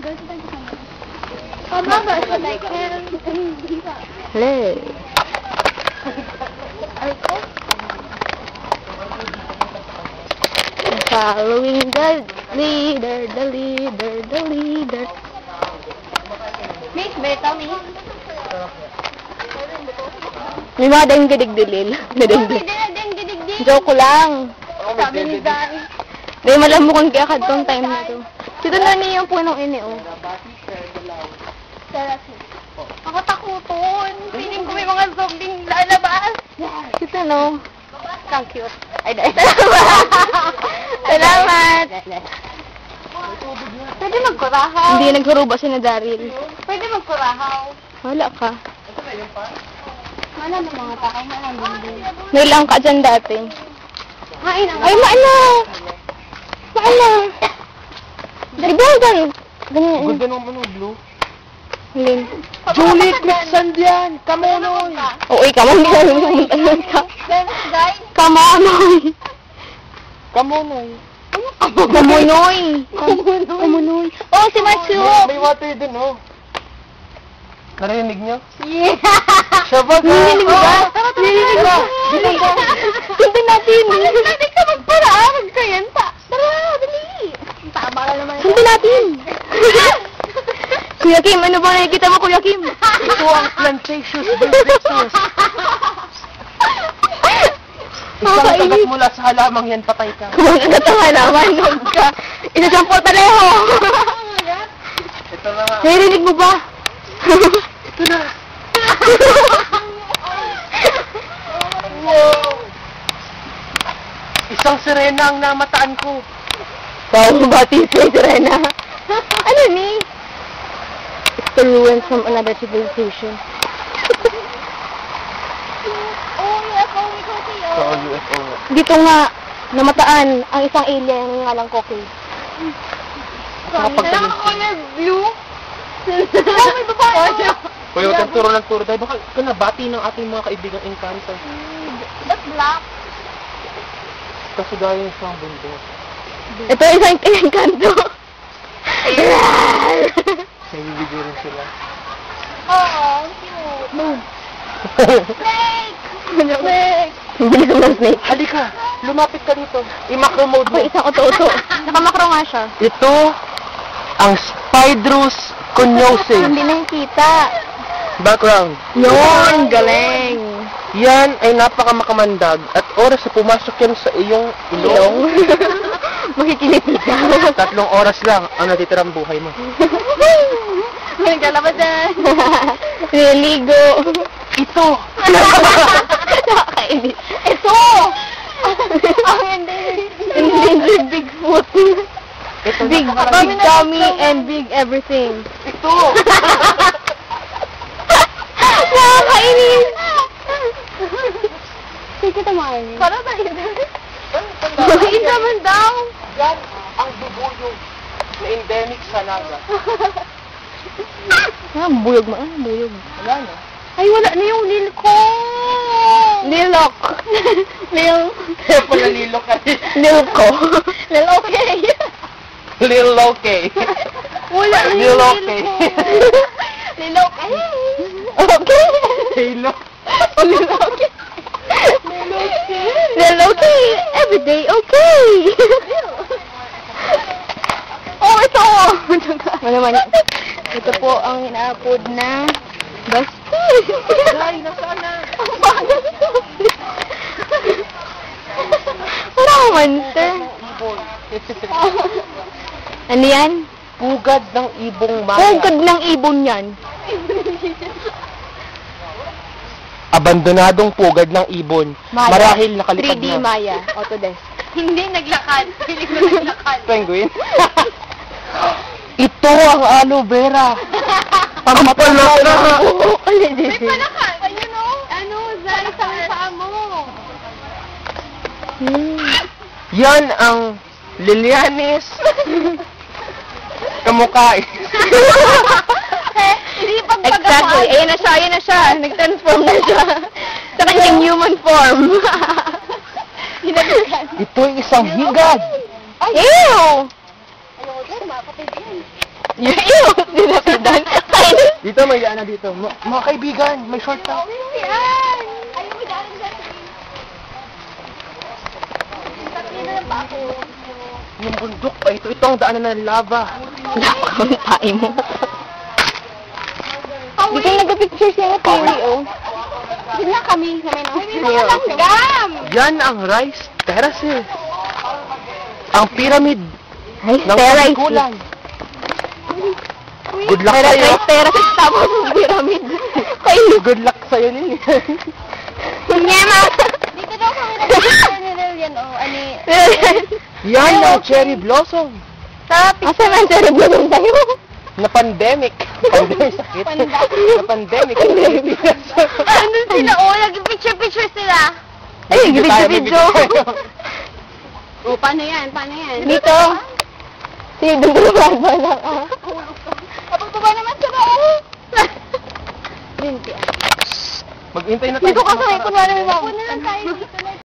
Oh, Mama, but I can. Hello. Following the leader. Miss, beto, Miss. May mga dengdidig-dilil. Joke lang. Sabi ni Dan. May malamukang kaya kadtong time na to. Dito na niya yung punong ini, oh. Ako takuton. Feeling ko may mga zombie lalabas. Dito, no? Ang cute. Ay, salamat! Salamat! Pwede magkurahaw. Hindi nagkaruba si na Daryl. Pwede magkurahaw. Wala ka. Mana ng mga takay na lang din. Nailang ka dyan dati. Hain ang... Ay, maana! Maana! Diba, ganyan. Ganda ng ano, blue. Lin. Julie, quicksand yan! Kamonoy! Oo, ikaw, hindi ka naman ka. Guys, Kamonoy! Kamonoy! Kamonoy! Kamonoy! Oh, si Matsu! May water dun, oh. Narinig niyo? yeah! Siya ba? Nililig ba? Nililig ba? Sundan natin! Pwede ka magparaan ka yan. Tara, dali! Tama ka naman. Sundan natin! Kuya Kim, ano ba nakikita mo, Kuya Kim? Ito ang plantations versus. Isang kagat mula sa halamang yan, patay ka. Kung agad ang halaman, huwag ka. Isa siyang portaleho! Ito na nga. Narinig mo ba? Ito na. Wow! Isang sirena ang namataan ko. Wow, bati si Serena. Ano ni? It's the ruins from another civilization. Oh, UFO, may cookie, So, oh. UFO. Dito nga, namataan ang isang alien ng ngalang Koki. Kami na lang ako color blue. Oh, may babae. Kuya, huwag kang turo ng turo. Dahil baka nabati ng ating mga kaibigang Encanto. That's black. Kasi gaya yung isang bundok. Ito isang Encanto. Nagbibigay rin sila. Oh, cute. Snake! Snake! Bilis ng snake. Halika! Lumapit ka dito. I-macro mode mo. Ako isang uto-uto. Nakamakro nga siya. Ito ang Spydrus coniosis. Hindi nakikita. Background. Yun, galing. Yan ay napakamakamandag at oras na pumasok yan sa iyong ilong. Makikiliti ka. 3 oras lang ang natitirang buhay mo. May galabas dyan. Niligo. Ito! Nakakainis. Ito! Ang Endangered Bigfoot. Ito Big tummy and big everything. Ito! Nakakainis. Sige kita mo, Arnie. Para tayo din. Bakit naman daw? Yan ang bubuyog na endemic sa Naga. Buyog mo. Buyog. Wala na. Ay, wala na yung lil ko. Lilok. Lil. Kaya pala Lilo ka. Lil ko. Lil okay. Lil okay. Wala na Lil yung okay. Lil okay. Okay. Halo. Lil okay. Lil okay. Everyday okay. Oh, ito. Ano naman? Ito po ang ina-upload na Basti. Ay, nasana. Ang bagal ito. Parang monster. Ano yan? Pugad ng ibong maya. Pugad ng ibon yan. Abandonadong pugad ng ibon. Maya. Marahil nakalipad 3D na. Maya. Autodesk. Hindi naglakad. Piling ko naglakad. Penguin. Ito ang aloe vera. Pampalak na. May palakad. Ayun o. Ano, Zay, sa paa mo. Yan ang Lilianis. Kamukha. Hindi Exactly. Ayan na siya, ayan na siya. Nag-transform na siya. Sa kanyang human form. Ito ay isang higad. Ew! Ayoko dyan, makapatid yan. Yung sinapidan. Dito, may daan na dito. Mga kaibigan, may shortcut. Yan! Ayaw mo daan dyan. Tatlo na lang pa ako. Yung bundok pa ito. Ito ang daanan ng lava. Napakamatay mo. Di ka nag-picture siya ng Pili, oh. Yun na kami. Kami na. May Ayaw. mga langgam! Yan ang rice terrace. Ang pyramid Ay, ng terrace. Kapikulan. Good luck Terrace, sa'yo. terrace, tapos pyramid. Kayo. Good luck sa'yo, Lily. Nyema. Dito daw kami nag-picture yan, oh. Ani. Yan ang cherry blossom. Asa man cerebro tayo? Na pandemic. Pandemic sakit. Na pandemic. Ano sila, oh? Nag-picture sila. Ay, video. Oh, paano yan? Paano yan? Dito. Sige, dumulubad ba lang, ah. Kapag naman sa bao. Mag-intay na tayo. Dito ka sa kunwari mo. Puno lang tayo dito na.